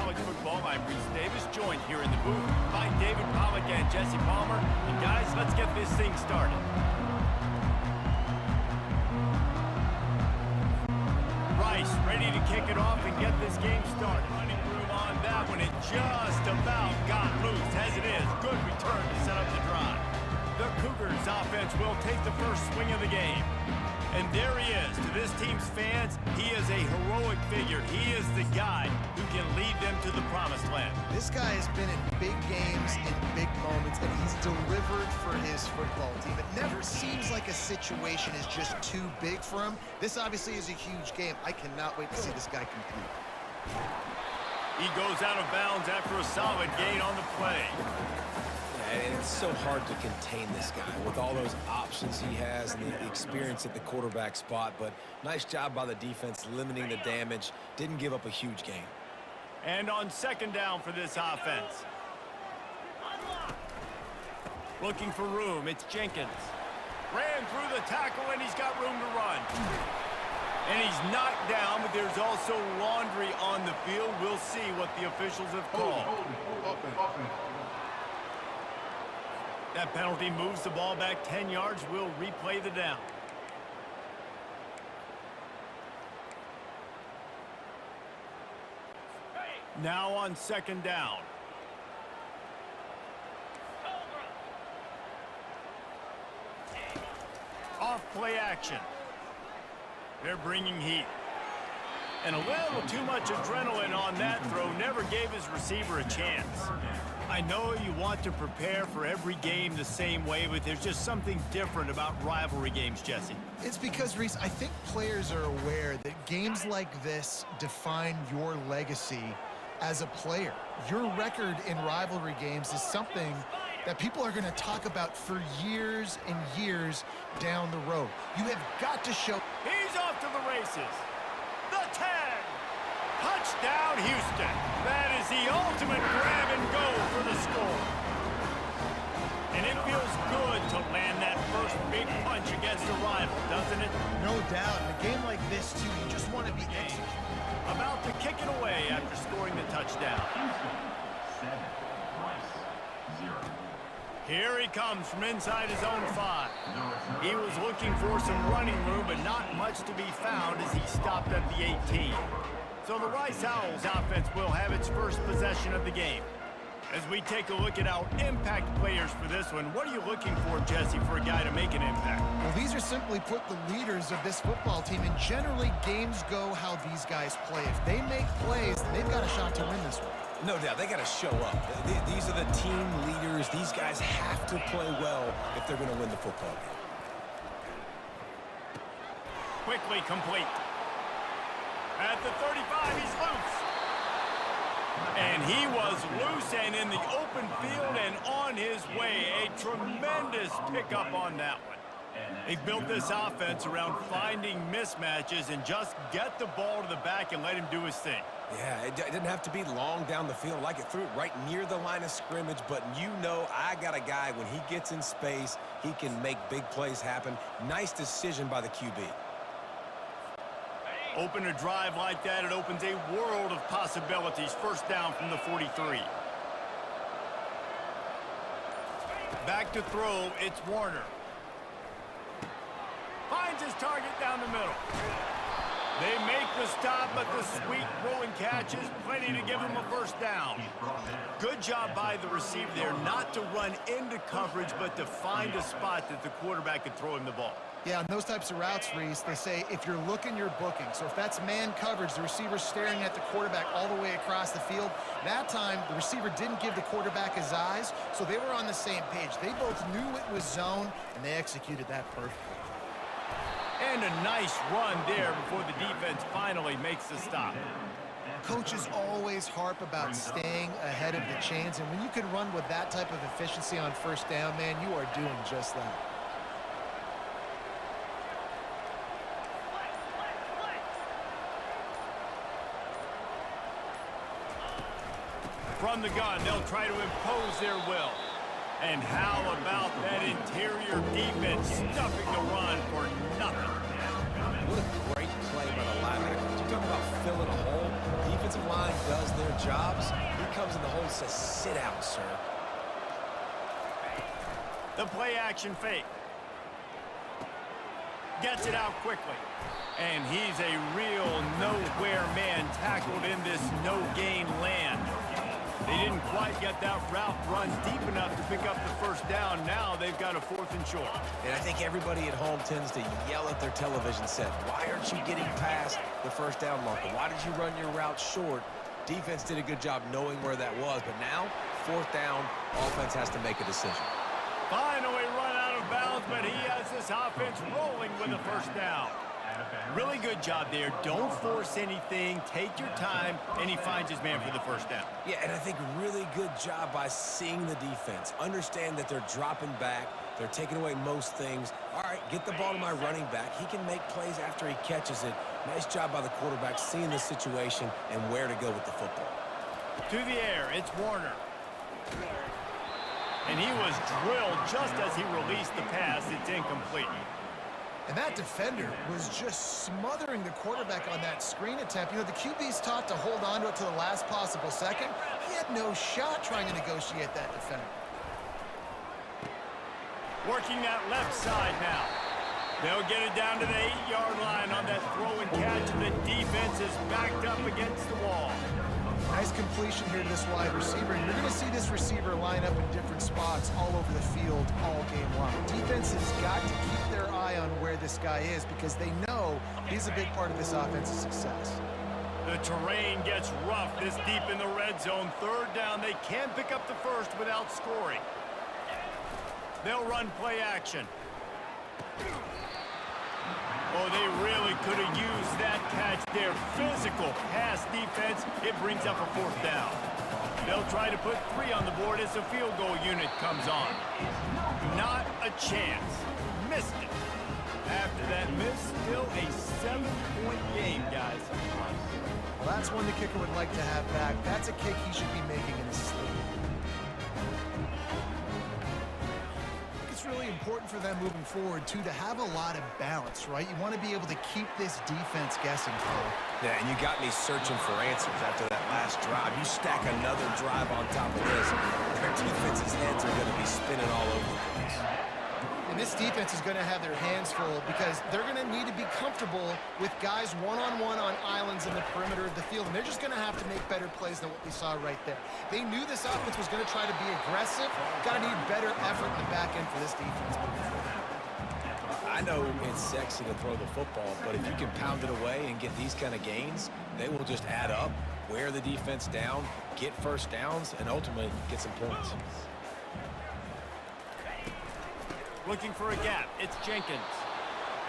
college football. I'm Reese Davis, joined here in the booth by David Pollack and Jesse Palmer. And guys, let's get this thing started. Rice ready to kick it off and get this game started. Running room on that one. It just about got loose, as it is. Good return to set up the drive. The Cougars offense will take the first swing of the game. And there he is. To this team's fans, he is a heroic figure. He is the guy who can lead them to the promised land. This guy has been in big games, in big moments, and he's delivered for his football team. It never seems like a situation is just too big for him. This obviously is a huge game. I cannot wait to see this guy compete. He goes out of bounds after a solid gain on the play. And it's so hard to contain this guy with all those options he has and the experience at the quarterback spot. But nice job by the defense limiting the damage. Didn't give up a huge gain. And on second down for this offense. Looking for room. It's Jenkins. Ran through the tackle, and he's got room to run. And he's knocked down, but there's also laundry on the field. We'll see what the officials have called. That penalty moves the ball back 10 yards. We'll replay the down. Now on second down. Off play action. They're bringing heat. And a little too much adrenaline on that throw. Never gave his receiver a chance. I know you want to prepare for every game the same way, but there's just something different about rivalry games, Jesse. It's because, Reese, I think players are aware that games like this define your legacy as a player. Your record in rivalry games is something that people are going to talk about for years and years down the road. You have got to show. He's off to the races. The 10. Touchdown, Houston. That is the ultimate grab and go for the score. And it feels good to land that first big punch against a rival, doesn't it? No doubt. In a game like this, too, you just want to be executed. About to kick it away after scoring the touchdown. Here he comes from inside his own 5. He was looking for some running room, but not much to be found as he stopped at the 18. So the Rice Owls offense will have its first possession of the game. As we take a look at our impact players for this one, what are you looking for, Jesse, for a guy to make an impact? Well, these are simply put the leaders of this football team, and generally games go how these guys play. If they make plays, they've got a shot to win this one. No doubt, they got to show up. These are the team leaders. These guys have to play well if they're going to win the football game. Quickly complete. At the 35, he's loose. And he was loose and in the open field and on his way. A tremendous pickup on that one. They built this offense around finding mismatches and just get the ball to the back and let him do his thing. Yeah, it didn't have to be long down the field. Like it threw it right near the line of scrimmage, but you know I got a guy, when he gets in space, he can make big plays happen. Nice decision by the QB. Open a drive like that, it opens a world of possibilities. First down from the 43. Back to throw, it's Warner. Finds his target down the middle. They make the stop, but the sweet throwing catch is plenty to give him a first down. Good job by the receiver there, not to run into coverage, but to find a spot that the quarterback could throw him the ball. Yeah, on those types of routes, Reese, they say if you're looking, you're booking. So if that's man coverage, the receiver's staring at the quarterback all the way across the field. That time, the receiver didn't give the quarterback his eyes, so they were on the same page. They both knew it was zone, and they executed that perfectly. And a nice run there before the defense finally makes the stop. Coaches always harp about staying ahead of the chains, and when you can run with that type of efficiency on first down, man, you are doing just that. From the gun, they'll try to impose their will. And how about that interior defense stuffing the run for nothing? What a great play by the linebacker. You're talking about filling a hole. Defensive line does their jobs, he comes in the hole and says, sit out, sir. The play action fake. Gets it out quickly. And he's a real nowhere man tackled in this no-gain land. They didn't quite get that route run deep enough to pick up the first down. Now they've got a 4th and short. And I think everybody at home tends to yell at their television set, why aren't you getting past the first down marker? Why did you run your route short? Defense did a good job knowing where that was, but now, 4th down, offense has to make a decision. Finally run out of bounds, but he has this offense rolling with a first down. Really good job there. Don't force anything. Take your time, and he finds his man for the first down. Yeah, and I think really good job by seeing the defense. Understand that they're dropping back. They're taking away most things. All right, get the ball to my running back. He can make plays after he catches it. Nice job by the quarterback seeing the situation and where to go with the football. To the air, it's Warner. And he was drilled just as he released the pass. It's incomplete. And that defender was just smothering the quarterback on that screen attempt. You know, the QB's taught to hold on to it to the last possible second. He had no shot trying to negotiate that defender. Working that left side now. They'll get it down to the 8-yard line on that throw and catch. The defense is backed up against the wall. Nice completion here to this wide receiver. And you're going to see this receiver line up in different spots all over the field all game long. Defense has got to keep their eye on where this guy is because they know he's a big part of this offense's success. The terrain gets rough this deep in the red zone. 3rd down. They can pick up the first without scoring. They'll run play action. Oh, they really could have used that catch there. Physical pass defense. It brings up a 4th down. They'll try to put 3 on the board as the field goal unit comes on. Not a chance. Missed it. After that miss, still a 7-point game, guys. Well, that's one the kicker would like to have back. That's a kick he should be making in his sleep. Really important for them moving forward too to have a lot of balance, right? You want to be able to keep this defense guessing, Paul. Yeah, and you got me searching for answers after that last drive. You stack another drive on top of this, their defense's heads are going to be spinning all over the place. And this defense is going to have their hands full because they're going to need to be comfortable with guys one-on-one on islands in the perimeter of the field. And they're just going to have to make better plays than what we saw right there. They knew this offense was going to try to be aggressive. Got to need better effort in the back end for this defense moving forward. I know it's sexy to throw the football, but if you can pound it away and get these kind of gains, they will just add up, wear the defense down, get first downs, and ultimately get some points. Looking for a gap. It's Jenkins.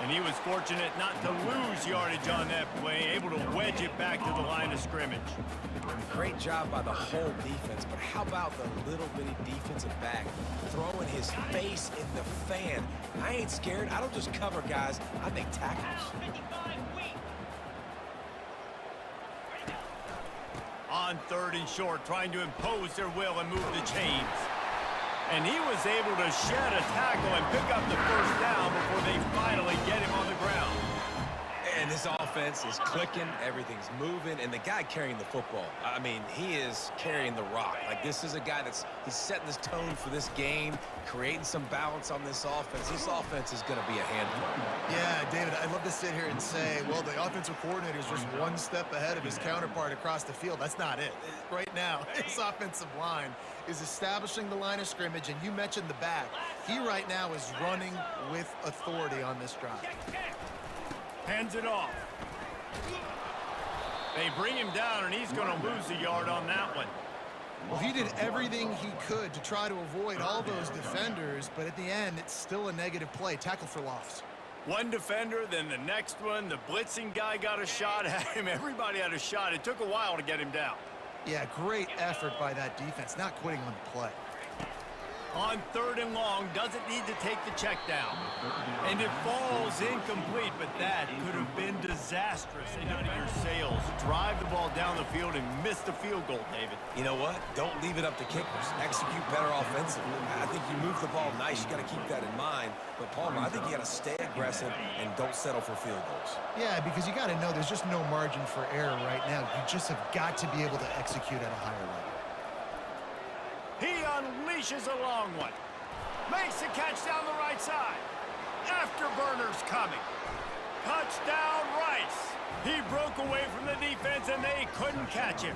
And he was fortunate not to lose yardage on that play, able to wedge it back to the line of scrimmage. Great job by the whole defense, but how about the little bitty defensive back throwing his face in the fan? I ain't scared. I don't just cover guys. I make tackles. On 3rd and short, trying to impose their will and move the chains. And he was able to shed a tackle and pick up the first down before they finally get him on the ground. And this offense is clicking, everything's moving, and the guy carrying the football, I mean, he is carrying the rock. Like, this is a guy he's setting this tone for this game, creating some balance on this offense. This offense is going to be a handful. Yeah, David, I'd love to sit here and say, well, the offensive coordinator is just one step ahead of his counterpart across the field. That's not it. Right now, his offensive line is establishing the line of scrimmage, and you mentioned the back. He right now is running with authority on this drive. Hands it off. They bring him down, and he's going to lose a yard on that one. Well, he did everything he could to try to avoid all those defenders, but at the end, it's still a negative play. Tackle for loss. One defender, then the next one. The blitzing guy got a shot at him. Everybody had a shot. It took a while to get him down. Yeah, great effort by that defense, not quitting on the play. On 3rd and long, doesn't need to take the check down. And it falls incomplete, but that could have been disastrous. Into your sails. Drive the ball down the field and miss the field goal, David. You know what? Don't leave it up to kickers. Execute better offensively. I think you move the ball nice. You got to keep that in mind. But, Palmer, I think you got to stay aggressive and don't settle for field goals. Yeah, because you got to know there's just no margin for error right now. You just have got to be able to execute at a higher level. He unleashes a long one. Makes the catch down the right side. Afterburner's coming. Touchdown, Rice. He broke away from the defense, and they couldn't catch him.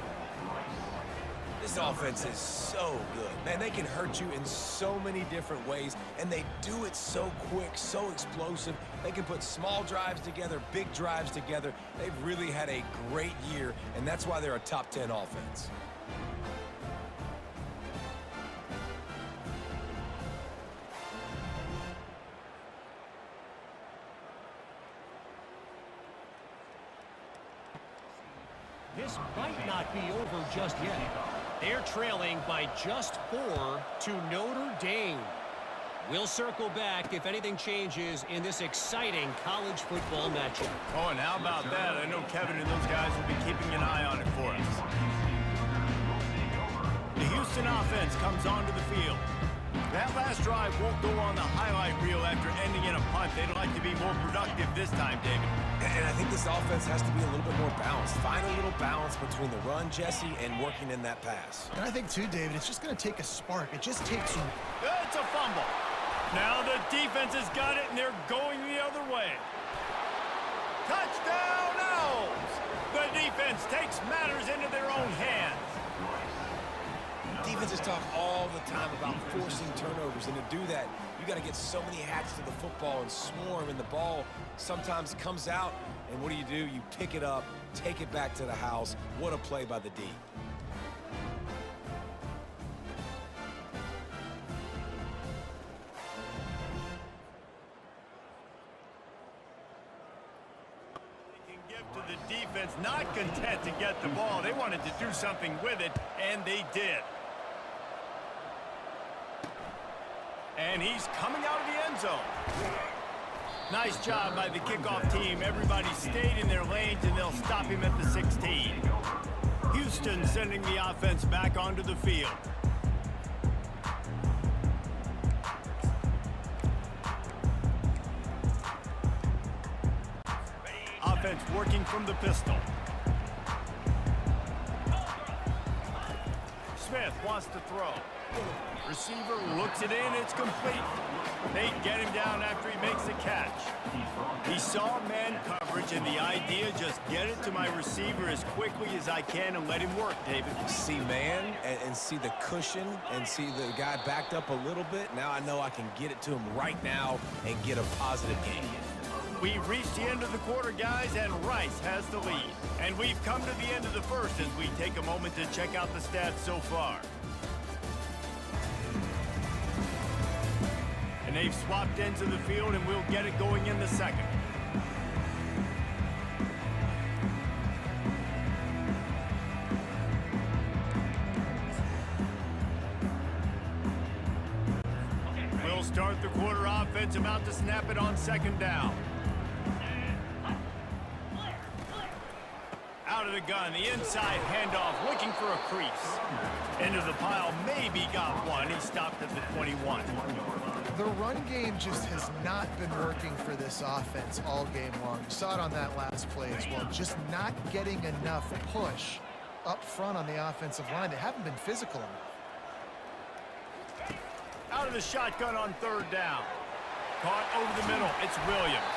This offense is so good. Man, they can hurt you in so many different ways, and they do it so quick, so explosive. They can put small drives together, big drives together. They've really had a great year, and that's why they're a top 10 offense. This might not be over just yet. They're trailing by just 4 to Notre Dame. We'll circle back if anything changes in this exciting college football matchup. Oh, and how about that? I know Kevin and those guys will be keeping an eye on it for us. The Houston offense comes onto the field. That last drive won't go on the highlight reel after ending in a punt. They'd like to be more productive this time, David. And I think this offense has to be a little bit more balanced. Find a little balance between the run, Jesse, and working in that pass. And I think, too, David, it's just going to take a spark. It just takes you. It's a fumble. Now the defense has got it, and they're going the other way. Touchdown, Owls! The defense takes matters into their own hands. Defenses talk all the time about forcing turnovers, and to do that, you got to get so many hats to the football and swarm, and the ball sometimes comes out, and what do? You pick it up, take it back to the house. What a play by the D. They can give to the defense, not content to get the ball. They wanted to do something with it, and they did. And he's coming out of the end zone. Nice job by the kickoff team. Everybody stayed in their lanes, and they'll stop him at the 16. Houston sending the offense back onto the field. Offense working from the pistol. Smith wants to throw. Receiver looks it in, it's complete. They get him down after he makes the catch. He saw man coverage, and the idea, just get it to my receiver as quickly as I can and let him work, David. See man and see the cushion and see the guy backed up a little bit. Now I know I can get it to him right now and get a positive gain. We've reached the end of the quarter, guys, and Rice has the lead. And we've come to the end of the first as we take a moment to check out the stats so far. And they've swapped ends of the field, and we'll get it going in the second. We'll start the quarter offense, about to snap it on second down. Out of the gun, the inside handoff, looking for a crease. Into the pile, maybe got one. He stopped at the 21. The run game just has not been working for this offense all game long. You saw it on that last play as well. Just not getting enough push up front on the offensive line. They haven't been physical enough. Out of the shotgun on third down. Caught over the middle. It's Williams.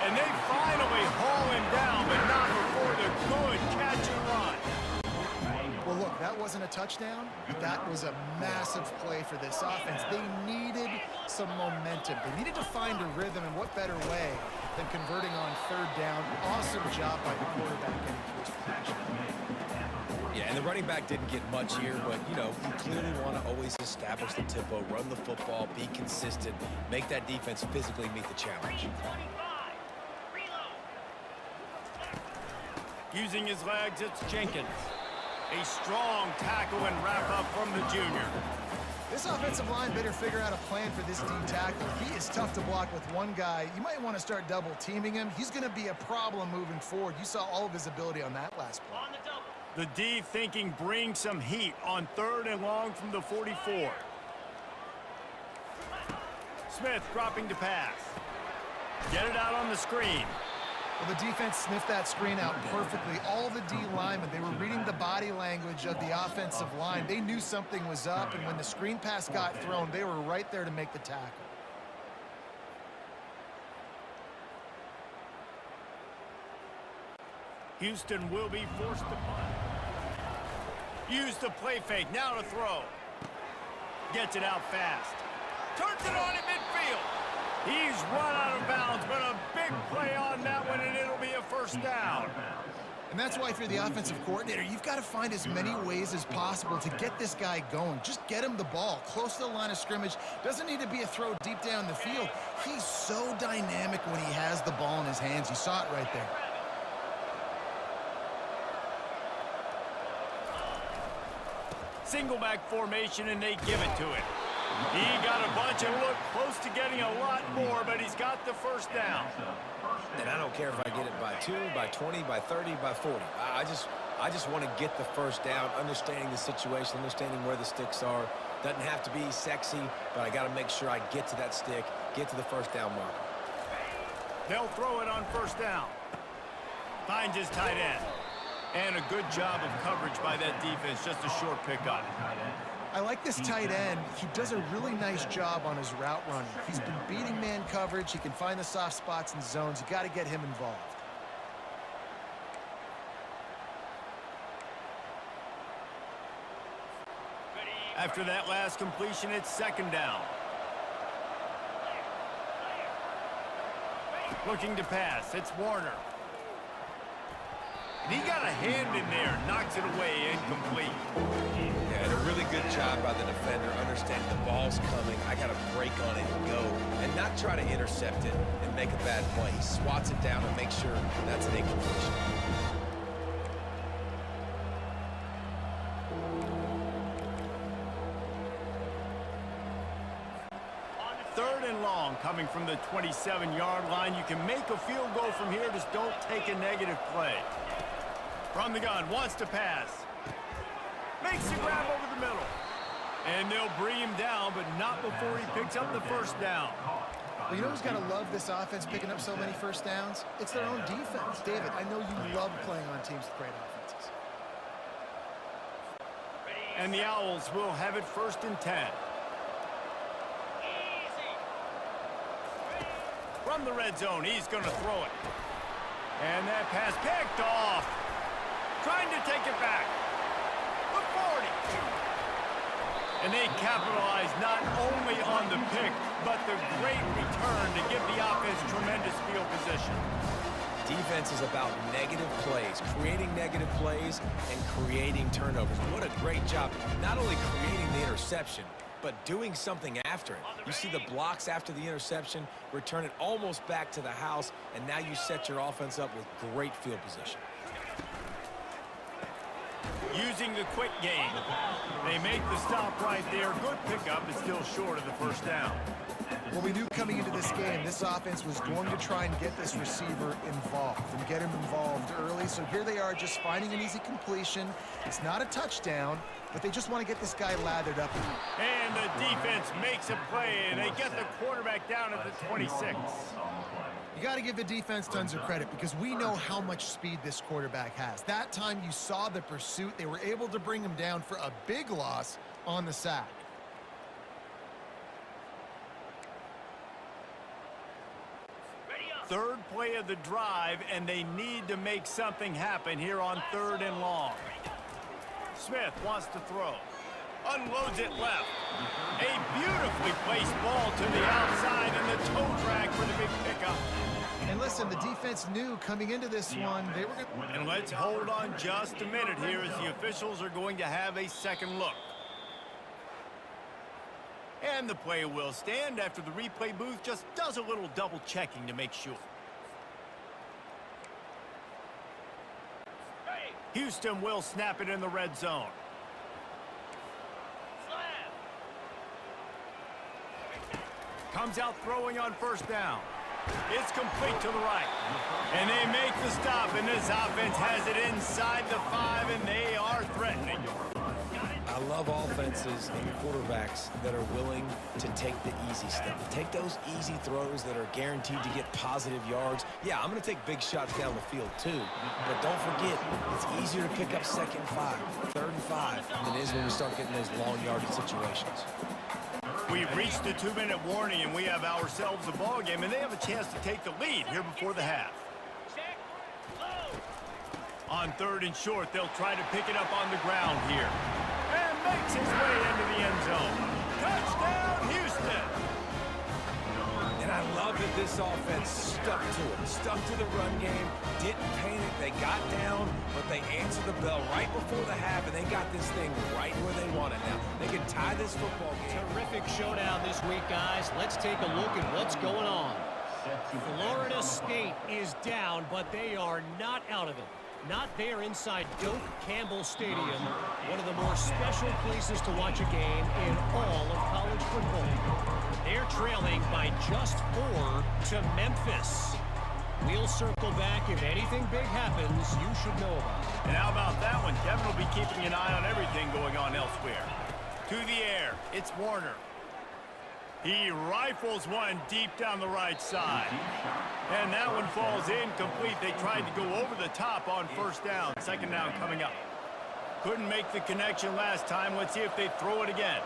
And they finally haul him down, but not before the good catch and run. Well, look, that wasn't a touchdown, but that was a massive play for this offense. They needed some momentum. They needed to find a rhythm, and what better way than converting on third down. Awesome job by the quarterback getting to his position. Yeah, and the running back didn't get much here, but, you know, you clearly want to always establish the tempo, run the football, be consistent, make that defense physically meet the challenge. Using his legs, it's Jenkins. A strong tackle and wrap up from the junior. This offensive line better figure out a plan for this D tackle. He is tough to block with one guy. You might want to start double teaming him. He's going to be a problem moving forward. You saw all of his ability on that last play. The D thinking bring some heat on 3rd and long from the 44. Smith dropping to pass. Get it out on the screen. Well, the defense sniffed that screen out perfectly. All the D linemen, they were reading the body language of the offensive line. They knew something was up, and when the screen pass got thrown, they were right there to make the tackle. Houston will be forced to punt. Use the play fake. Now to throw. Gets it out fast. Turns it on in midfield. He's run out of bounds, but a big play on that one, and it'll be a first down. And that's why if you're the offensive coordinator, you've got to find as many ways as possible to get this guy going. Just get him the ball close to the line of scrimmage. Doesn't need to be a throw deep down the field. He's so dynamic when he has the ball in his hands. You saw it right there. Single back formation, and they give it to him. He got a bunch and looked close to getting a lot more, but he's got the first down. And I don't care if I get it by 2, by 20, by 30, by 40. I just want to get the first down, understanding the situation, understanding where the sticks are. Doesn't have to be sexy, but I got to make sure I get to that stick, get to the first down mark. They'll throw it on first down. Finds his tight end. And a good job of coverage by that defense, just a short pickup. I like this tight end. He does a really nice job on his route running. He's been beating man coverage. He can find the soft spots and zones. You got to get him involved. After that last completion, it's second down. Looking to pass. It's Warner. And he got a hand in there, knocks it away, incomplete. Yeah, and a really good job by the defender, understanding the ball's coming. I got to break on it and go, and not try to intercept it and make a bad play. He swats it down and makes sure that's an incompletion. Third and long, coming from the 27-yard line. You can make a field goal from here, just don't take a negative play. From the gun, wants to pass. Makes the grab over the middle. And they'll bring him down, but not before he picks up the first down. Well, you know who's got to love this offense picking up so many first downs? It's their own defense. David, I know you love playing on teams with great offenses. And the Owls will have it 1st and 10. From the red zone, he's going to throw it. And that pass picked off. Trying to take it back. The 40. And they capitalize not only on the pick, but the great return to give the offense tremendous field position. Defense is about negative plays, creating negative plays and creating turnovers. What a great job, not only creating the interception, but doing something after it. You see the blocks after the interception, return it almost back to the house, and now you set your offense up with great field position. Using the quick game. They make the stop right there. Good pickup, but still short of the first down. Well, we knew coming into this game, this offense was going to try and get this receiver involved and get him involved early. So here they are just finding an easy completion. It's not a touchdown, but they just want to get this guy lathered up. And the defense makes a play, and they get the quarterback down at the 26. You got to give the defense tons of credit because we know how much speed this quarterback has. That time you saw the pursuit. They were able to bring him down for a big loss on the sack. Third play of the drive, and they need to make something happen here on 3rd and long. Smith wants to throw. Unloads it left. A beautifully placed ball to the outside, and the toe drag for the big pickup. And listen, the defense knew coming into this one, they were going to... And let's hold on just a minute here as the officials are going to have a second look. And the play will stand after the replay booth just does a little double checking to make sure. Houston will snap it in the red zone. Comes out throwing on first down. It's complete to the right. And they make the stop, and this offense has it inside the 5, and they are threatening. I love offenses and quarterbacks that are willing to take the easy stuff. Take those easy throws that are guaranteed to get positive yards. Yeah, I'm going to take big shots down the field too. But don't forget, it's easier to pick up 2nd and 5, 3rd and 5 than it is when we start getting those long yardage situations. We've reached the 2-minute warning, and we have ourselves a ball game, and they have a chance to take the lead here before the half. On 3rd and short, they'll try to pick it up on the ground here. And makes his way into the end zone. Touchdown, Houston! And I love that this offense stuck to it, stuck to the run game, didn't paint it. They got down, but they answered the bell right before the half, and they got this thing right where they want it now. They can tie this football game. Terrific showdown this week, guys. Let's take a look at what's going on. Florida State is down, but they are not out of it. Not there inside Doak Campbell Stadium, one of the more special places to watch a game in all of college football. They're trailing by just 4 to Memphis. We'll circle back. If anything big happens, you should know about it. And how about that one? Kevin will be keeping an eye on everything going on elsewhere. To the air, it's Warner. He rifles one deep down the right side. And that one falls incomplete. They tried to go over the top on first down. 2nd down coming up. Couldn't make the connection last time. Let's see if they throw it again.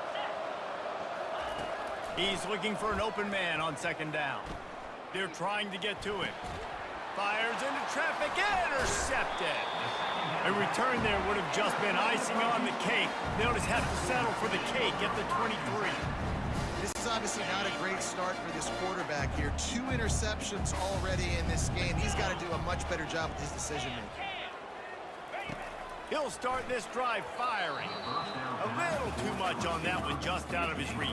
He's looking for an open man on 2nd down. They're trying to get to him. Fires into traffic, intercepted. A return there would have just been icing on the cake. They'll just have to settle for the cake at the 23. This is obviously not a great start for this quarterback here. 2 interceptions already in this game. He's got to do a much better job with his decision-making. He'll start this drive firing. A little too much on that one, just out of his reach.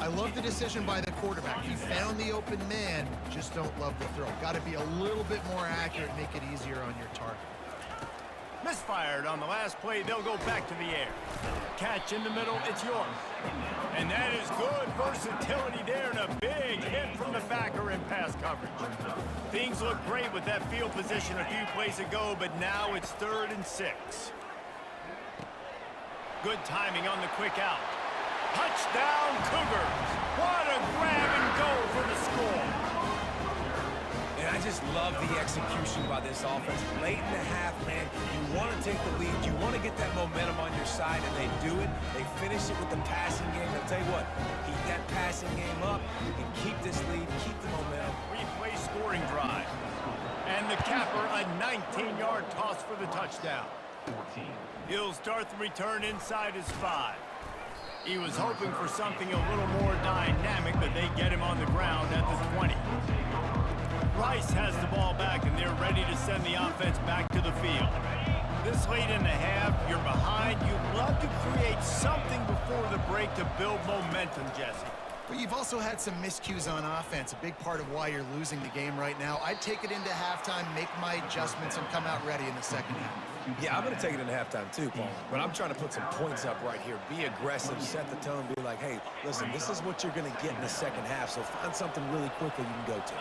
I love the decision by the quarterback. He found the open man, just don't love the throw. Got to be a little bit more accurate, make it easier on your target. Misfired on the last play. They'll go back to the air. Catch in the middle. It's yours. And that is good versatility there, and a big hit from the backer in pass coverage. Things look great with that field position a few plays ago, but now it's 3rd and 6. Good timing on the quick out. Touchdown, Cougars. What a grab and go for the score. And I just love the execution by this offense. Late in the half, man, you want to take the lead. You want to get that momentum on your side, and they do it. They finish it with the passing game. I'll tell you what, keep that passing game up and keep this lead, keep the momentum. Replay scoring drive. And the capper, a 19-yard toss for the touchdown. He'll start the return inside his 5. He was hoping for something a little more dynamic, but they get him on the ground at the 20. Rice has the ball back, and they're ready to send the offense back to the field. This late in the half, you're behind. You'd love to create something before the break to build momentum, Jesse. But you've also had some miscues on offense, a big part of why you're losing the game right now. I'd take it into halftime, make my adjustments, and come out ready in the 2nd half. Yeah, I'm going to take it into halftime too, Paul. But I'm trying to put some points up right here. Be aggressive, set the tone, be like, hey, listen, this is what you're going to get in the 2nd half, so find something really quickly you can go to.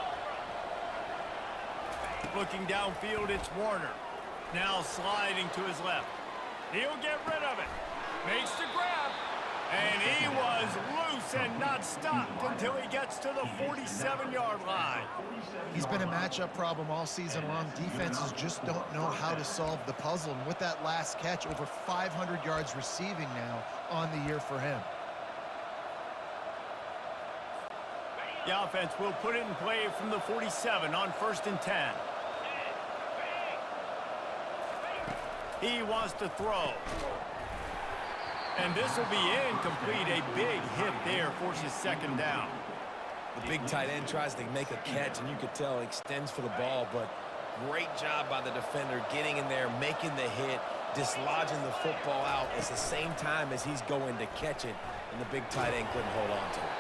Looking downfield, it's Warner. Now sliding to his left. He'll get rid of it. Makes the grab. And he was loose and not stopped until he gets to the 47-yard line. He's been a matchup problem all season long. Defenses just don't know how to solve the puzzle. And with that last catch, over 500 yards receiving now on the year for him. The offense will put it in play from the 47 on 1st and 10. He wants to throw. And this will be incomplete. A big hit there forces 2nd down. The big tight end tries to make a catch, and you could tell he extends for the ball, but great job by the defender getting in there, making the hit, dislodging the football out at the same time as he's going to catch it, and the big tight end couldn't hold on to it.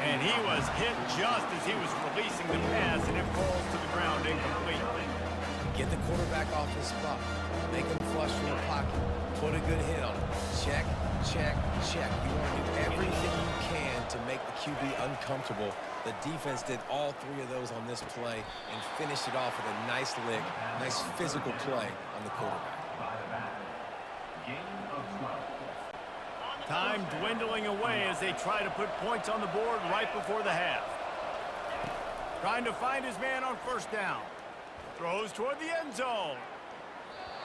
And he was hit just as he was releasing the pass, and it falls to the ground incomplete. Get the quarterback off his spot. Make him flush from the pocket. Put a good hit on him. Check, check, check. You want to do everything you can to make the QB uncomfortable. The defense did all three of those on this play and finished it off with a nice lick, nice physical play on the quarterback. Time dwindling away as they try to put points on the board right before the half. Trying to find his man on first down. Throws toward the end zone.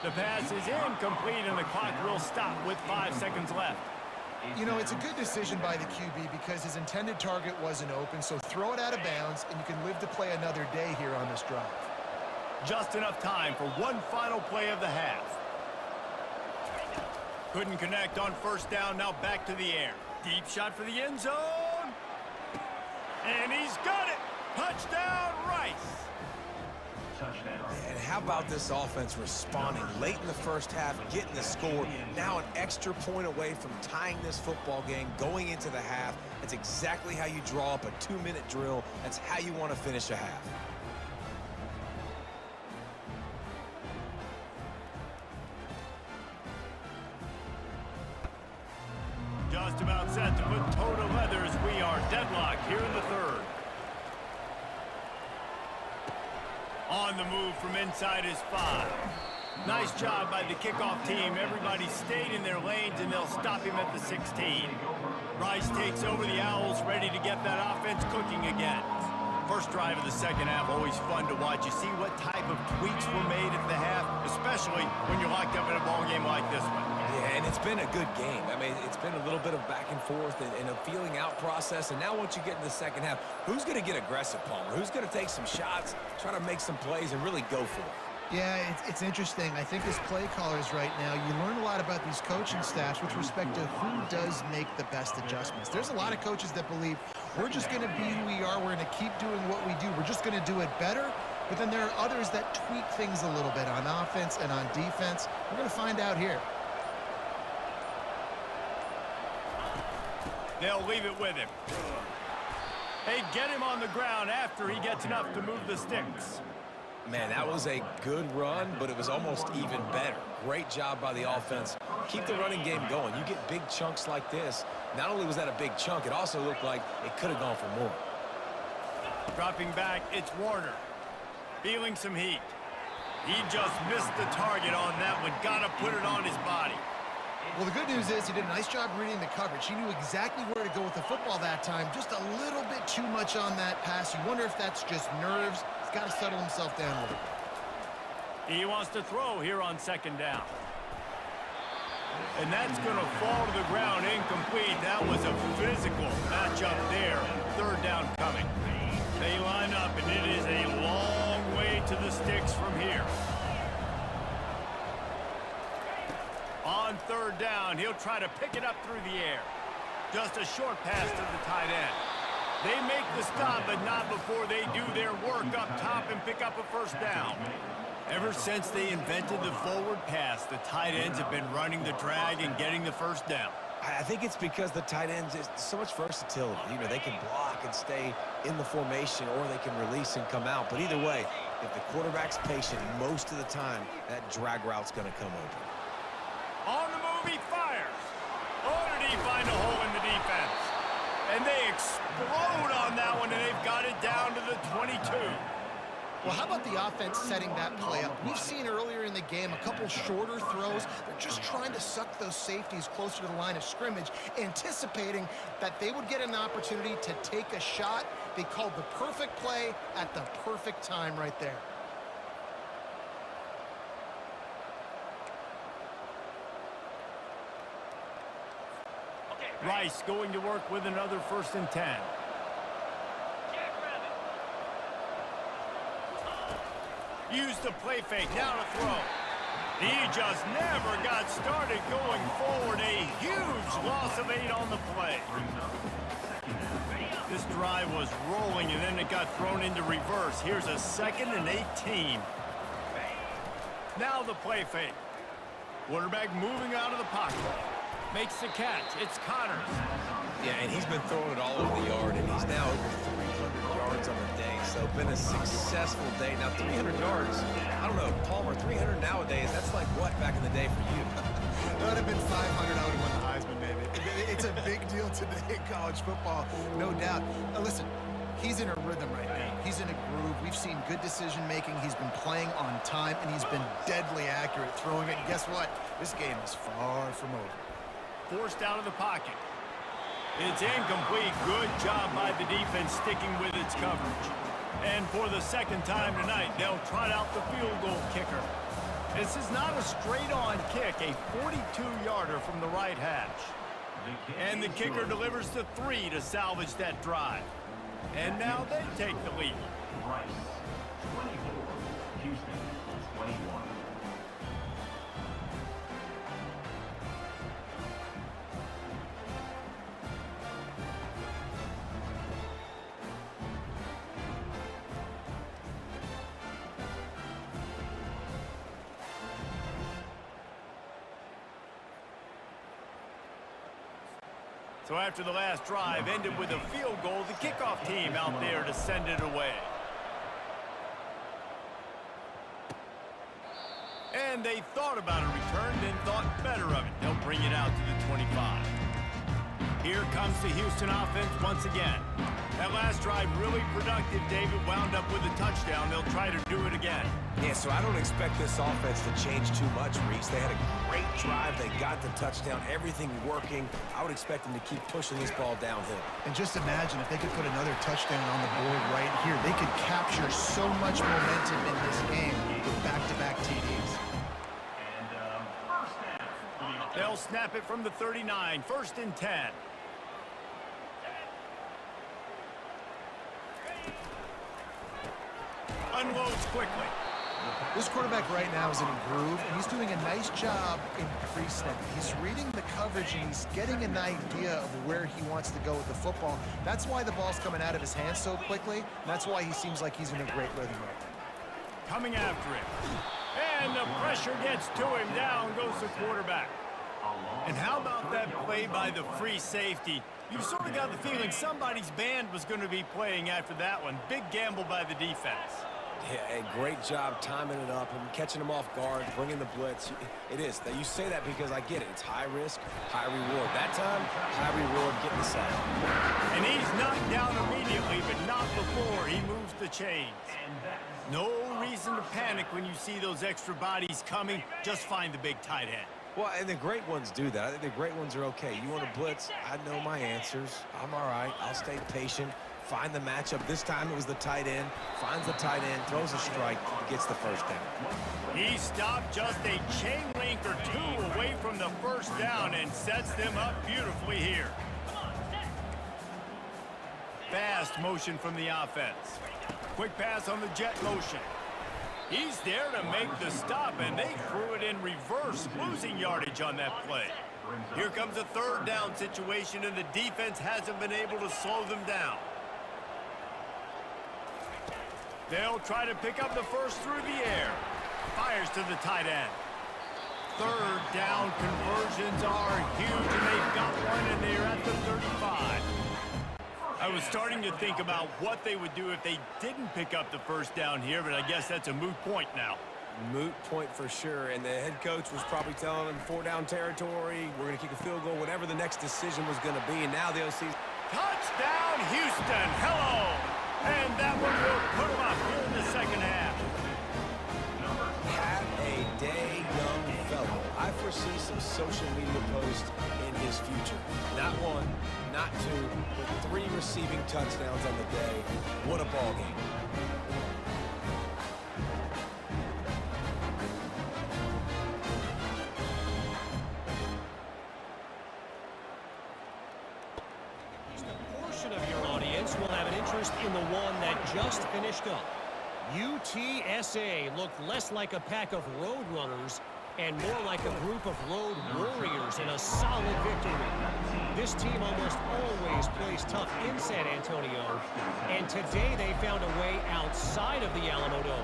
The pass is incomplete, and the clock will stop with 5 seconds left. You know, it's a good decision by the QB because his intended target wasn't open, so throw it out of bounds, and you can live to play another day here on this drive. Just enough time for one final play of the half. Couldn't connect on first down, now back to the air. Deep shot for the end zone. And he's got it! Touchdown, Rice! And how about this offense responding late in the first half, getting the score, now an extra point away from tying this football game, going into the half. That's exactly how you draw up a 2-minute drill. That's how you want to finish a half. Just about set to put toe to leather as we are deadlocked here in the third. On the move from inside his 5. Nice job by the kickoff team. Everybody stayed in their lanes, and they'll stop him at the 16. Rice takes over the Owls, ready to get that offense cooking again. First drive of the second half, always fun to watch. You see what type of tweaks were made at the half, especially when you're locked up in a ball game like this one. Yeah, and it's been a good game. I mean, it's been a little bit of back and forth and a feeling out process. And now once you get in the second half, who's going to get aggressive, Palmer? Who's going to take some shots, try to make some plays, and really go for it? Yeah, it's interesting. I think as play callers right now, you learn a lot about these coaching staffs with respect to who does make the best adjustments. There's a lot of coaches that believe we're just going to be who we are. We're going to keep doing what we do. We're just going to do it better. But then there are others that tweak things a little bit on offense and on defense. We're going to find out here. They'll leave it with him. They get him on the ground after he gets enough to move the sticks. Man, that was a good run, but it was almost even better. Great job by the offense. Keep the running game going. You get big chunks like this. Not only was that a big chunk, it also looked like it could have gone for more. Dropping back, it's Warner. Feeling some heat. He just missed the target on that one. Got to put it on his body. Well, the good news is he did a nice job reading the coverage. He knew exactly where to go with the football that time. Just a little bit too much on that pass. You wonder if that's just nerves. He's got to settle himself down a little bit. He wants to throw here on second down. And that's going to fall to the ground incomplete. That was a physical matchup there. Third down coming. They line up, and it is a long way to the sticks from here. On third down, he'll try to pick it up through the air. Just a short pass to the tight end. They make the stop, but not before they do their work up top and pick up a first down. Ever since they invented the forward pass, the tight ends have been running the drag and getting the first down. I think it's because the tight ends is so much versatility. You know, they can block and stay in the formation, or they can release and come out. But either way, if the quarterback's patient, most of the time, that drag route's going to come open. On the move, he fires. Oh, did he find a hole in the defense? And they explode on that one, and they've got it down to the 22. Well, how about the offense setting that play up? We've seen earlier in the game a couple shorter throws. They're just trying to suck those safeties closer to the line of scrimmage, anticipating that they would get an opportunity to take a shot. They called the perfect play at the perfect time right there. Rice going to work with another 1st and 10. Use the play fake, now to throw. He just never got started going forward. A huge loss of 8 on the play. This drive was rolling, and then it got thrown into reverse. Here's a 2nd and 18. Now the play fake. Quarterback moving out of the pocket. Makes the catch. It's Connors. Yeah, and he's been throwing it all over the yard, and he's now over 300 yards on the day. So been a successful day. Now 300 yards, I don't know, Palmer, 300 nowadays, that's like what back in the day for you? That would have been 500. I would have won the Heisman, baby. It's a big deal today in college football, no doubt. Now listen, he's in a rhythm right now. He's in a groove. We've seen good decision-making. He's been playing on time, and he's been deadly accurate throwing it. And guess what? This game is far from over. Forced out of the pocket. It's incomplete. Good job by the defense sticking with its coverage. And for the second time tonight, they'll trot out the field goal kicker. This is not a straight-on kick, a 42-yarder from the right hash. And the kicker delivers the 3 to salvage that drive. And now they take the lead. Rice, 24. Houston, 21. So after the last drive ended with a field goal, the kickoff team out there to send it away. And they thought about a return, then thought better of it. They'll bring it out to the 25. Here comes the Houston offense once again. That last drive really productive. David wound up with a touchdown. They'll try to do it again. Yeah, so I don't expect this offense to change too much, Reese. They had a great drive. They got the touchdown. Everything working. I would expect them to keep pushing this ball downhill. And just imagine if they could put another touchdown on the board right here. They could capture so much momentum in this game with back-to-back TDs. They'll snap it from the 39. 1st and 10. Unloads quickly. This quarterback right now is in a groove, and he's doing a nice job in pre-snap. He's reading the coverage, and he's getting an idea of where he wants to go with the football. That's why the ball's coming out of his hands so quickly, and that's why he seems like he's in a great rhythm right now. Coming after him. And the pressure gets to him. Down goes the quarterback. And how about that play by the free safety? You sort of got the feeling somebody's band was going to be playing after that one. Big gamble by the defense. Yeah, a great job timing it up and catching them off guard, bringing the blitz. It is. You say that because I get it. It's high risk, high reward. That time, high reward, getting the sack. And he's knocked down immediately, but not before he moves the chains. No reason to panic when you see those extra bodies coming. Just find the big tight end. Well, and the great ones do that. I think the great ones are okay. You want to blitz? I know my answers. I'm all right. I'll stay patient. Find the matchup. This time it was the tight end. Finds the tight end, throws a strike, gets the first down. He stopped just a chain link or two away from the first down and sets them up beautifully here. Fast motion from the offense. Quick pass on the jet motion. He's there to make the stop, and they threw it in reverse, losing yardage on that play. Here comes a 3rd down situation, and the defense hasn't been able to slow them down. They'll try to pick up the first through the air. Fires to the tight end. 3rd down conversions are huge, and they've got one, and they're at the 35. I was starting to think about what they would do if they didn't pick up the first down here, but I guess that's a moot point now. Moot point for sure, and the head coach was probably telling them 4-down territory, we're going to kick a field goal, whatever the next decision was going to be, and now the OC. Touchdown, Houston! Hello! And that one will put them up here in the second half. Have a day, young fellow. I foresee some social media posts in his future. Not 1, not 2, but 3 receiving touchdowns on the day. What a ball game. Of your audience will have an interest in the one that just finished up. UTSA looked less like a pack of road runners and more like a group of road warriors in a solid victory. This team almost always plays tough in San Antonio, and today they found a way outside of the Alamo Dome.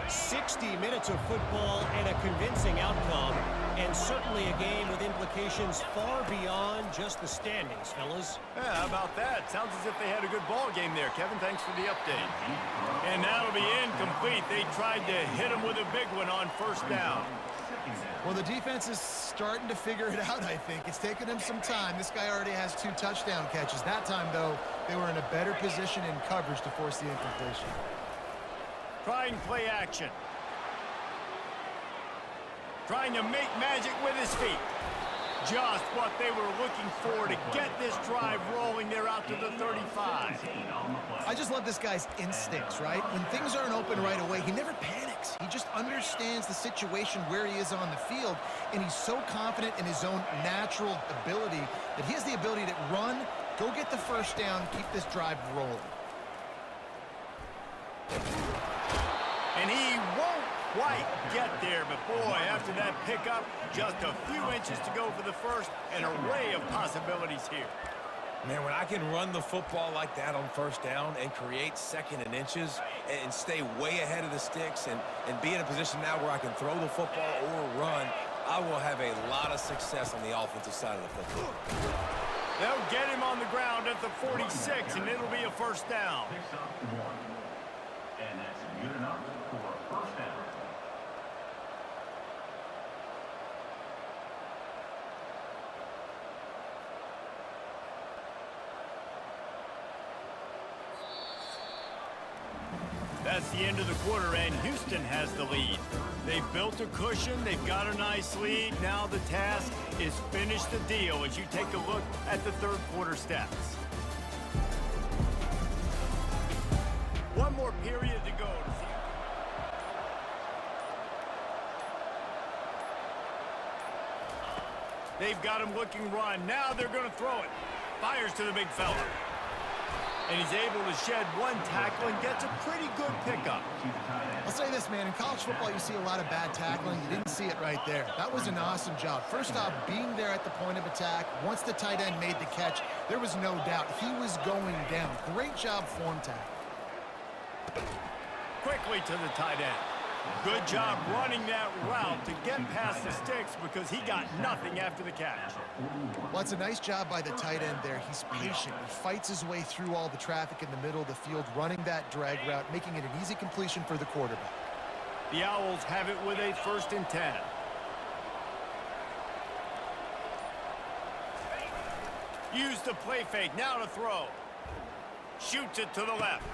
60 minutes of football and a convincing outcome, and certainly a game with implications far beyond just the standings, fellas. Yeah, how about that? Sounds as if they had a good ball game there. Kevin, thanks for the update. And that'll be incomplete. They tried to hit him with a big one on 1st down. Well, the defense is starting to figure it out, I think. It's taken them some time. This guy already has 2 touchdown catches. That time, though, they were in a better position in coverage to force the incompletion. Trying play action. Trying to make magic with his feet. Just what they were looking for to get this drive rolling there out to the 35. I just love this guy's instincts, right? When things aren't open right away, he never panics. He just understands the situation where he is on the field, and he's so confident in his own natural ability that he has the ability to run, go get the first down, keep this drive rolling. And he won't quite get there, but boy, after that pickup, just a few inches to go for the first, an array of possibilities here. Man, when I can run the football like that on first down and create second and inches and stay way ahead of the sticks and be in a position now where I can throw the football or run, I will have a lot of success on the offensive side of the football. They'll get him on the ground at the 46, and it'll be a first down. And that's good enough for a first down. That's the end of the quarter, and Houston has the lead. They've built a cushion. They've got a nice lead. Now the task is finish the deal as you take a look at the third quarter stats. One more period to go. They've got him looking run. Now they're going to throw it. Fires to the big fella. And he's able to shed 1 tackle and gets a pretty good pickup. I'll say this, man. In college football, you see a lot of bad tackling. You didn't see it right there. That was an awesome job. First off, being there at the point of attack. Once the tight end made the catch, there was no doubt he was going down. Great job form tackle. Quickly to the tight end. Good job running that route to get past the sticks because he got nothing after the catch. Well, it's a nice job by the tight end there. He's patient. He fights his way through all the traffic in the middle of the field, running that drag route, making it an easy completion for the quarterback. The Owls have it with a 1st and 10. Use the play fake. Now to throw. Shoots it to the left.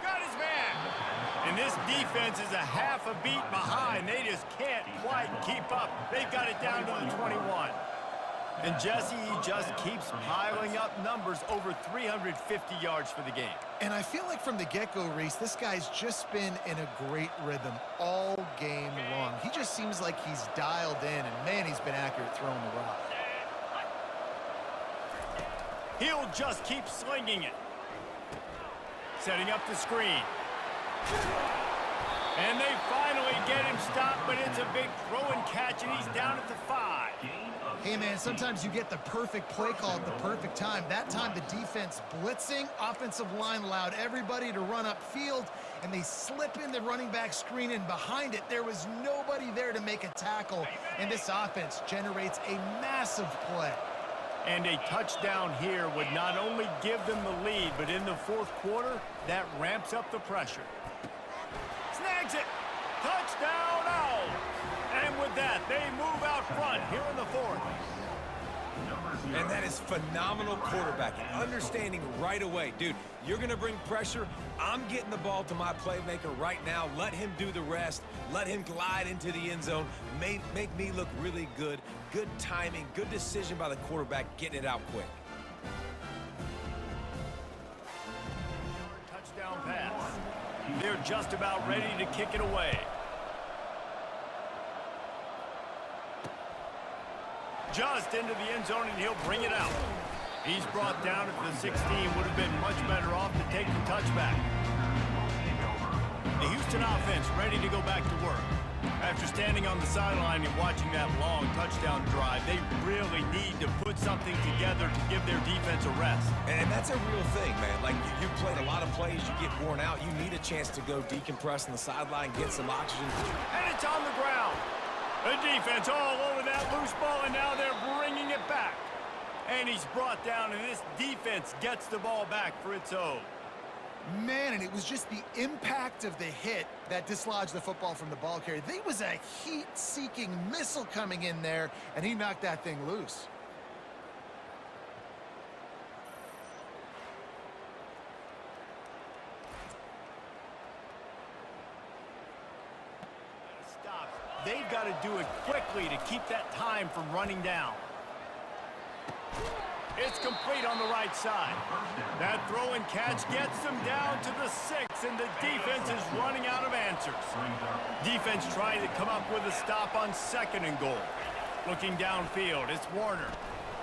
Got his man. And this defense is a half a beat behind. They just can't quite keep up. They've got it down to the 21. And Jesse, he just keeps piling up numbers, over 350 yards for the game. And I feel like from the get-go, Reese, this guy's just been in a great rhythm all game long. He just seems like he's dialed in, and man, he's been accurate throwing the rock. He'll just keep slinging it. Setting up the screen. And they finally get him stopped, but it's a big throw and catch, and he's down at the 5. Hey, man, sometimes you get the perfect play call at the perfect time. That time, the defense blitzing, offensive line allowed everybody to run upfield, and they slip in the running back screen, and behind it, there was nobody there to make a tackle, and this offense generates a massive play. And a touchdown here would not only give them the lead, but in the fourth quarter, that ramps up the pressure. Snags it. Touchdown Owls. And with that, they move out front here in the fourth. And that is phenomenal quarterbacking. Understanding right away, dude, you're going to bring pressure. I'm getting the ball to my playmaker right now. Let him do the rest. Let him glide into the end zone. Make me look really good. Good timing, good decision by the quarterback, getting it out quick. Touchdown pass. They're just about ready to kick it away. Just into the end zone, and he'll bring it out. He's brought down at the 16. Would have been much better off to take the touchback. The Houston offense ready to go back to work. After standing on the sideline and watching that long touchdown drive, they really need to put something together to give their defense a rest. And that's a real thing, man. Like, you played a lot of plays, you get worn out. You need a chance to go decompress on the sideline, get some oxygen. And it's on the ground. The defense all over that loose ball, and now they're bringing it back. And he's brought down, and this defense gets the ball back for its own. Man, and it was just the impact of the hit that dislodged the football from the ball carrier. There was a heat-seeking missile coming in there, and he knocked that thing loose. Stop. They've got to do it quickly to keep that time from running down. It's complete on the right side. That throw and catch gets them down to the 6, and the defense is running out of answers. Defense trying to come up with a stop on 2nd and goal. Looking downfield, it's Warner.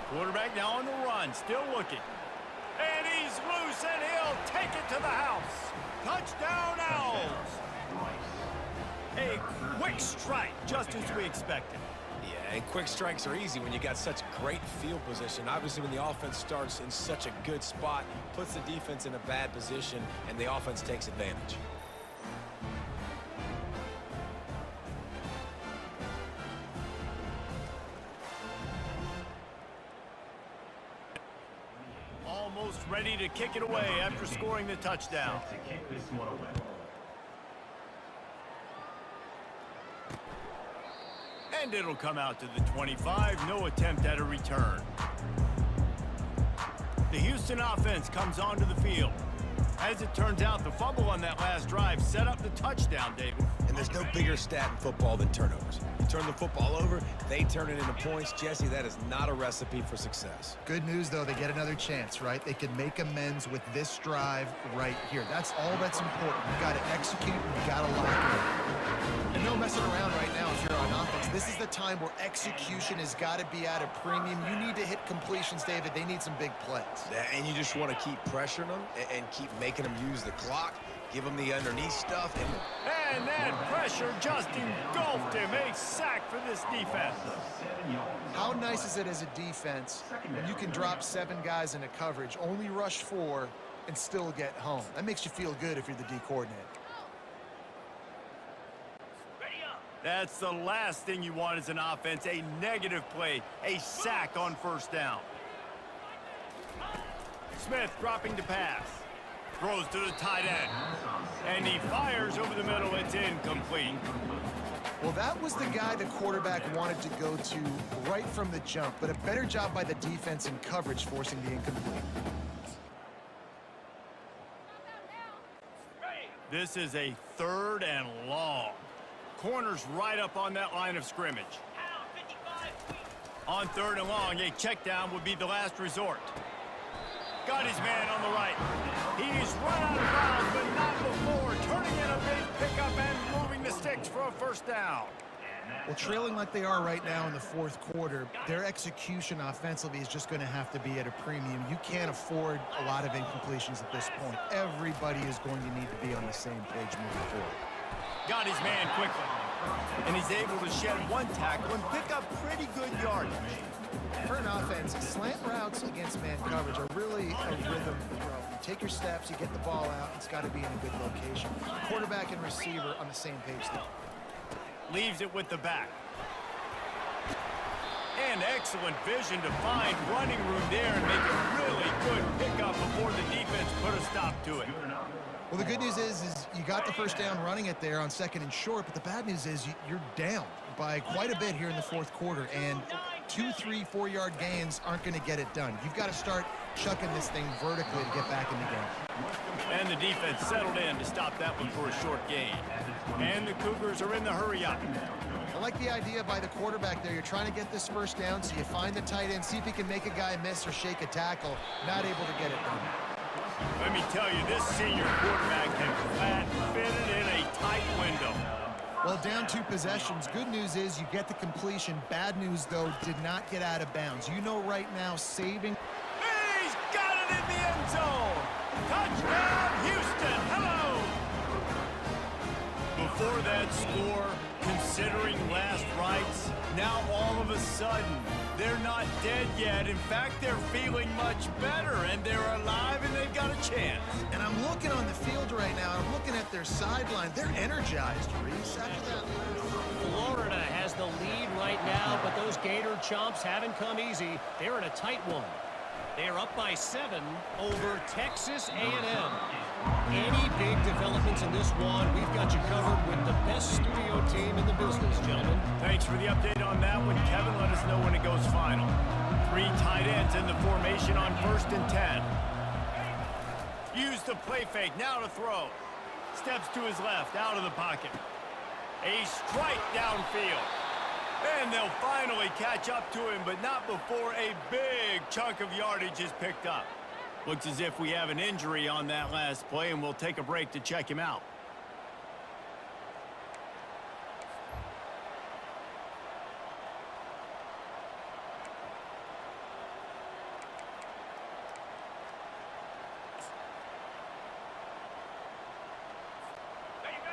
Quarterback now on the run, still looking. And he's loose, and he'll take it to the house. Touchdown, Owls! A quick strike, just as we expected. Yeah, and quick strikes are easy when you got such great field position. Obviously, when the offense starts in such a good spot, puts the defense in a bad position, and the offense takes advantage. Almost ready to kick it away after scoring the touchdown. To kick this one away. And it'll come out to the 25. No attempt at a return. The Houston offense comes onto the field. As it turns out, the fumble on that last drive set up the touchdown, David. And there's no bigger stat in football than turnovers. You turn the football over, they turn it into points. Jesse, that is not a recipe for success. Good news, though, they get another chance, right? They can make amends with this drive right here. That's all that's important. You got to execute, you got to lock it in. And no messing around right now if you're on offense. This is the time where execution has got to be at a premium. You need to hit completions, David. They need some big plays. And you just want to keep pressuring them and keep making them use the clock. Give him the underneath stuff. And that pressure just engulfed him. A sack for this defense. How nice is it as a defense when you can drop 7 guys into coverage, only rush 4, and still get home? That makes you feel good if you're the D coordinator. That's the last thing you want as an offense, a negative play, a sack on 1st down. Smith dropping to pass. Throws to the tight end. And he fires over the middle. It's incomplete. Well, that was the guy the quarterback wanted to go to right from the jump, but a better job by the defense in coverage forcing the incomplete. This is a 3rd and long. Corner's right up on that line of scrimmage. On 3rd and long, a check down would be the last resort. Got his man on the right. He's run out of bounds, but not before. Turning in a big pickup and moving the sticks for a 1st down. Well, trailing like they are right now in the 4th quarter, their execution offensively is just going to have to be at a premium. You can't afford a lot of incompletions at this point. Everybody is going to need to be on the same page moving forward. Got his man quickly. And he's able to shed 1 tackle and pick up pretty good yardage. For an offense, slant routes against man coverage are really a rhythm throw. You take your steps, you get the ball out, it's got to be in a good location. Quarterback and receiver on the same page there. Leaves it with the back. And excellent vision to find running room there and make a really good pickup before the defense put a stop to it. Well, the good news is you got the 1st down running it there on 2nd and short, but the bad news is you're down by quite a bit here in the 4th quarter, and 2, 3, 4-yard gains aren't going to get it done. You've got to start chucking this thing vertically to get back in the game. And the defense settled in to stop that one for a short gain. And the Cougars are in the hurry-up. I like the idea by the quarterback there. You're trying to get this 1st down, so you find the tight end, see if he can make a guy miss or shake a tackle. Not able to get it done. Let me tell you, this senior quarterback can flat fit it in a tight window. Well, down 2 possessions. Good news is you get the completion. Bad news, though, did not get out of bounds. You know right now, saving... He's got it in the end zone. Touchdown, Houston. Hello. Before that score, considering last rites, now all of a sudden, they're not dead yet. In fact, they're feeling much better, and they're alive, and they've got a chance. And I'm looking on the field right now. I'm looking at their sideline. They're energized, Reese. After that... Florida has the lead right now, but those Gator chomps haven't come easy. They're in a tight one. They are up by 7 over Texas A&M. Any big developments in this one, we've got you covered with the best studio team in the business, gentlemen. Thanks for the update on that one, Kevin. Let us know when it goes final. 3 tight ends in the formation on 1st and 10. Use the play fake, now to throw. Steps to his left, out of the pocket. A strike downfield. And they'll finally catch up to him, but not before a big chunk of yardage is picked up. Looks as if we have an injury on that last play, and we'll take a break to check him out.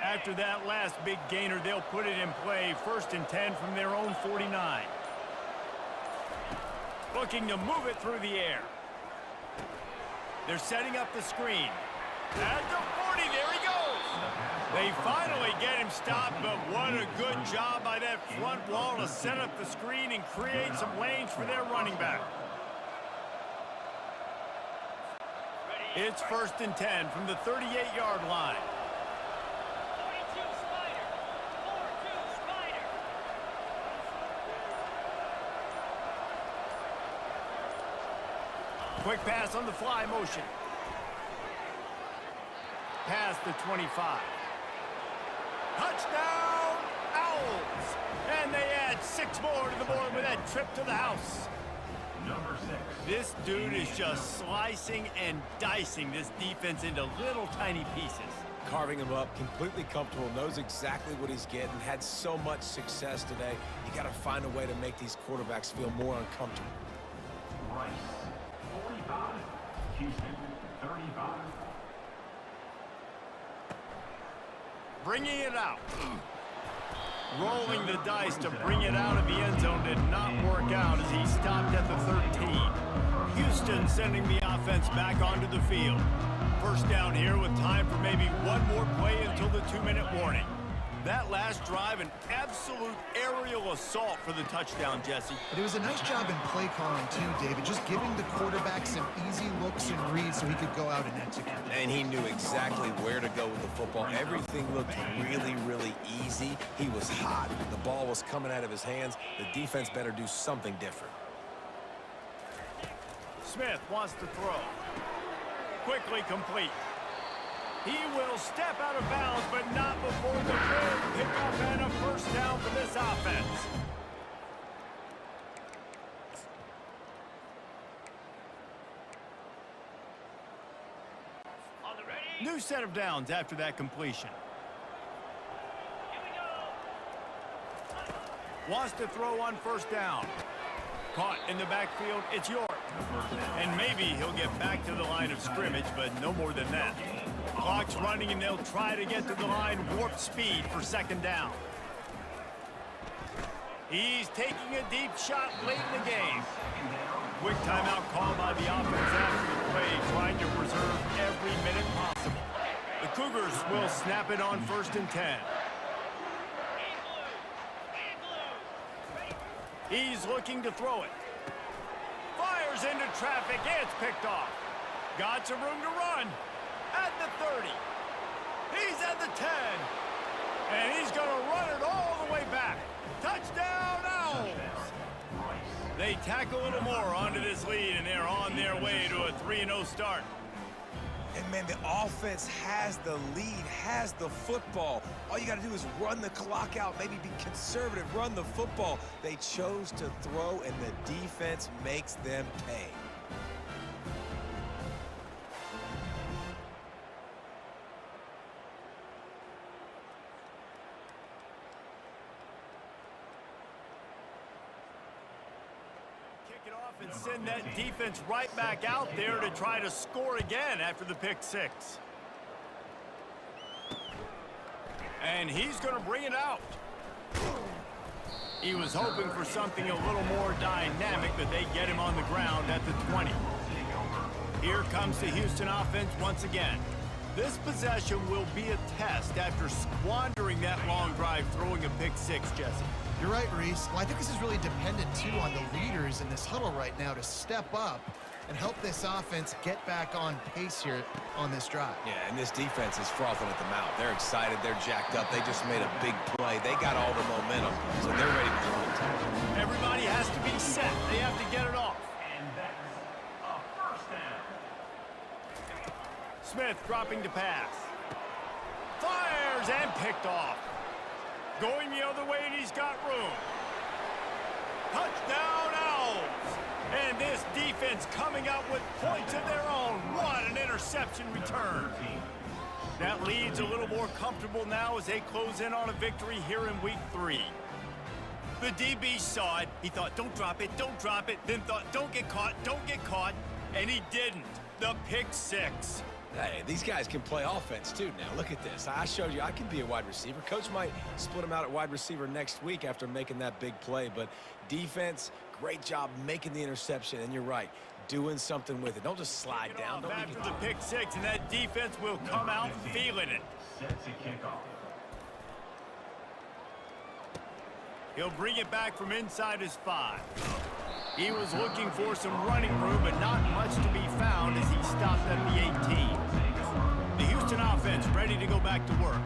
After that last big gainer, they'll put it in play. 1st and 10 from their own 49. Looking to move it through the air. They're setting up the screen. At the 40, there he goes. They finally get him stopped, but what a good job by that front wall to set up the screen and create some lanes for their running back. It's 1st and 10 from the 38-yard line. Quick pass on the fly motion. Past the 25. Touchdown, Owls! And they add 6 more to the board with that trip to the house. Number 6. This dude is just slicing and dicing this defense into little tiny pieces. Carving him up, completely comfortable, knows exactly what he's getting, had so much success today. You got to find a way to make these quarterbacks feel more uncomfortable. Rice, 45. Houston, 35. Bringing it out. Rolling the dice to bring it out of the end zone did not work out as he stopped at the 13. Houston sending the offense back onto the field. 1st down here with time for maybe one more play until the 2-minute warning. That last drive, an absolute aerial assault for the touchdown, Jesse. But it was a nice job in play calling too, David, just giving the quarterback some easy looks and reads so he could go out and execute. And he knew exactly where to go with the football. Everything looked really, really easy. He was hot. The ball was coming out of his hands. The defense better do something different. Smith wants to throw. Quickly complete. He will step out of bounds, but not before the big pickup and a 1st down for this offense. New set of downs after that completion. Wants to throw on 1st down. Caught in the backfield, it's York. And maybe he'll get back to the line of scrimmage, but no more than that. Clock's running, and they'll try to get to the line warp speed for 2nd down. He's taking a deep shot late in the game. Quick timeout call by the offense after the play, trying to preserve every minute possible. The Cougars will snap it on 1st and 10. He's looking to throw it. Fires into traffic. It's picked off. Got some room to run. At the 30. He's at the 10. And he's going to run it all the way back. Touchdown, Owls! They tack a little more onto this lead, and they're on their way to a 3-0 start. And, man, the offense has the lead, has the football. All you got to do is run the clock out, maybe be conservative, run the football. They chose to throw, and the defense makes them pay. And send that defense right back out there to try to score again after the pick 6. And he's going to bring it out. He was hoping for something a little more dynamic, but they get him on the ground at the 20. Here comes the Houston offense once again. This possession will be a test after squandering that long drive, throwing a pick 6, Jesse. You're right, Reese. Well, I think this is really dependent, too, on the leaders in this huddle right now to step up and help this offense get back on pace here on this drive. Yeah, and this defense is frothing at the mouth. They're excited. They're jacked up. They just made a big play. They got all the momentum, so they're ready to hunt. Everybody has to be set. They have to get it off. And that's a first down. Smith dropping to pass. Fires and picked off. Going the other way, and he's got room. Touchdown, Owls! And this defense coming out with points of their own. What an interception return. That lead's a little more comfortable now as they close in on a victory here in week 3. The DB saw it. He thought, don't drop it, don't drop it. Then thought, don't get caught, don't get caught. And he didn't. The pick 6. Hey, these guys can play offense, too, now. Look at this. I showed you I can be a wide receiver. Coach might split him out at wide receiver next week after making that big play. But defense, great job making the interception. And you're right, doing something with it. Don't just slide down. Don't After the pick 6, and that defense will come out feeling it. Set to kick off. He'll bring it back from inside his 5. He was looking for some running room, but not much to be found as he stopped at the 18. The Houston offense ready to go back to work.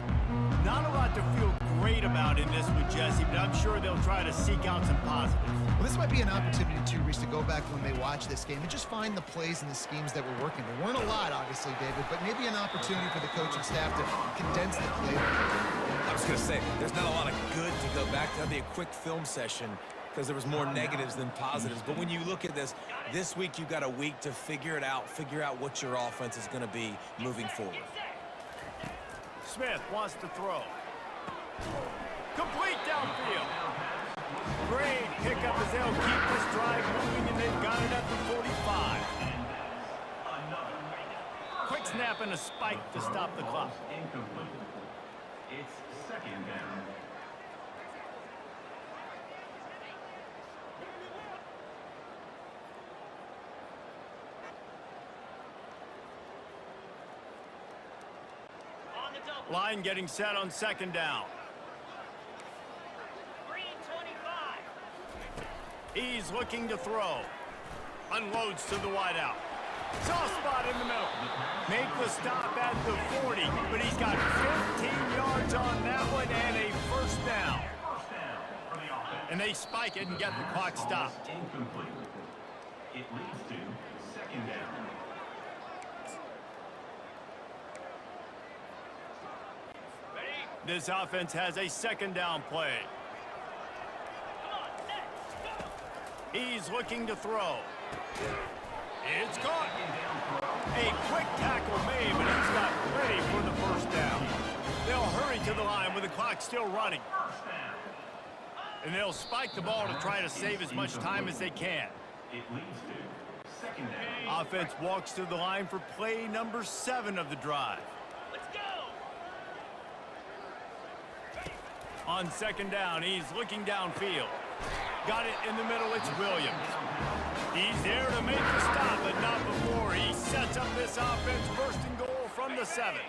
Not a lot to feel great about in this with Jesse, but I'm sure they'll try to seek out some positives. Well, this might be an opportunity, too, Reese, to go back when they watch this game and just find the plays and the schemes that were working. There weren't a lot, obviously, David, but maybe an opportunity for the coaching staff to condense the play. I was going to say, there's not a lot of good to go back to. That'd be a quick film session because there was more negatives than positives. But when you look at this week you've got a week to figure it out, figure out what your offense is going to be moving forward. Smith wants to throw. Complete downfield. Great pickup as they'll keep this drive moving, and they've got it at the 45. Quick snap and a spike to stop the clock. Incomplete. It's second down. Line getting set on second down. He's looking to throw. Unloads to the wideout. Soft spot in the middle. Make the stop at the 40, but he's got 15 yards on that one and a first down. And they spike it and get the clock stopped. Incomplete. It leads to second down. This offense has a second down play. He's looking to throw. It's caught. A quick tackle made, but he's got plenty for the first down. They'll hurry to the line with the clock still running. And they'll spike the ball to try to save as much time as they can. It leads to second down. Offense walks to the line for play number 7 of the drive. On second down, he's looking downfield. Got it in the middle, it's Williams. He's there to make the stop, but not before. He sets up this offense first and goal from the 7.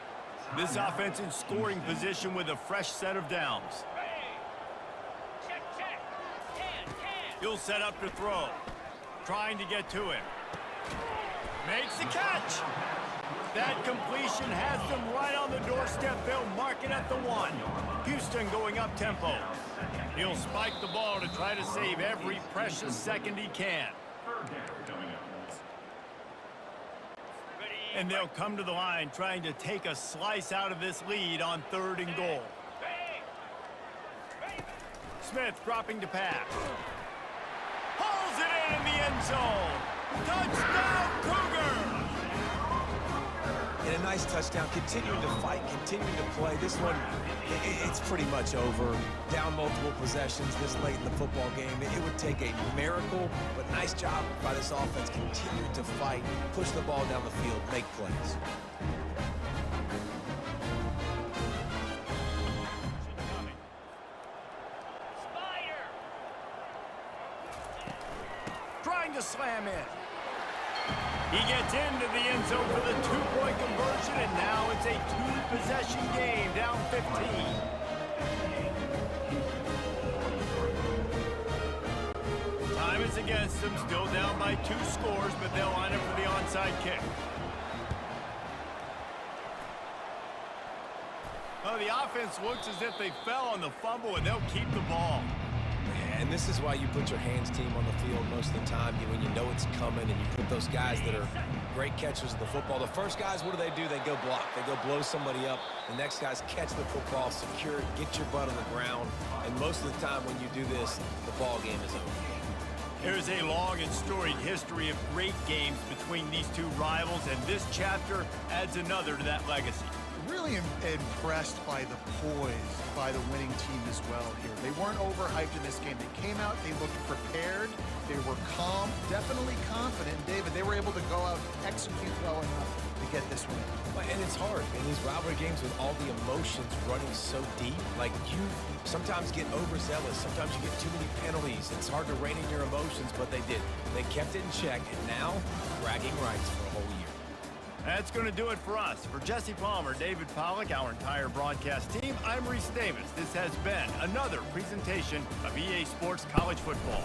This offense in scoring position with a fresh set of downs. He'll set up to throw. Trying to get to him. Makes the catch. That completion has them right on the doorstep. They'll mark it at the 1. Houston going up tempo. He'll spike the ball to try to save every precious second he can. And they'll come to the line trying to take a slice out of this lead on 3rd and goal. Smith dropping to pass. Pulls it in the end zone. Touchdown, Cougars! And a nice touchdown, continuing to fight, continuing to play. This one, it's pretty much over. Down multiple possessions this late in the football game. It would take a miracle, but nice job by this offense continuing to fight, push the ball down the field, make plays. Trying to slam in. He gets into the end zone for the 2-point conversion, and now it's a 2-possession game, down 15. Time is against them, still down by 2 scores, but they'll line up onside kick. Well, the offense looks as if they fell on the fumble, and they'll keep the ball. And this is why you put your hands team on the field most of the time when you know it's coming, and you put those guys that are great catchers of the football. The first guys, what do? They go block. They go blow somebody up. The next guys catch the football, secure it, get your butt on the ground. And most of the time when you do this, the ball game is over. There's a long and storied history of great games between these two rivals, and this chapter adds another to that legacy. Really impressed by the poise by the winning team as well here. They weren't overhyped in this game. They came out, they looked prepared, they were calm, definitely confident. And David, they were able to go out and execute well enough to get this win. And it's hard in these rivalry games with all the emotions running so deep. Like, you sometimes get overzealous. Sometimes you get too many penalties. It's hard to rein in your emotions, but they did. They kept it in check, and now bragging rights for a whole year. That's going to do it for us. For Jesse Palmer, David Pollack, our entire broadcast team, I'm Reese Davis. This has been another presentation of EA Sports College Football.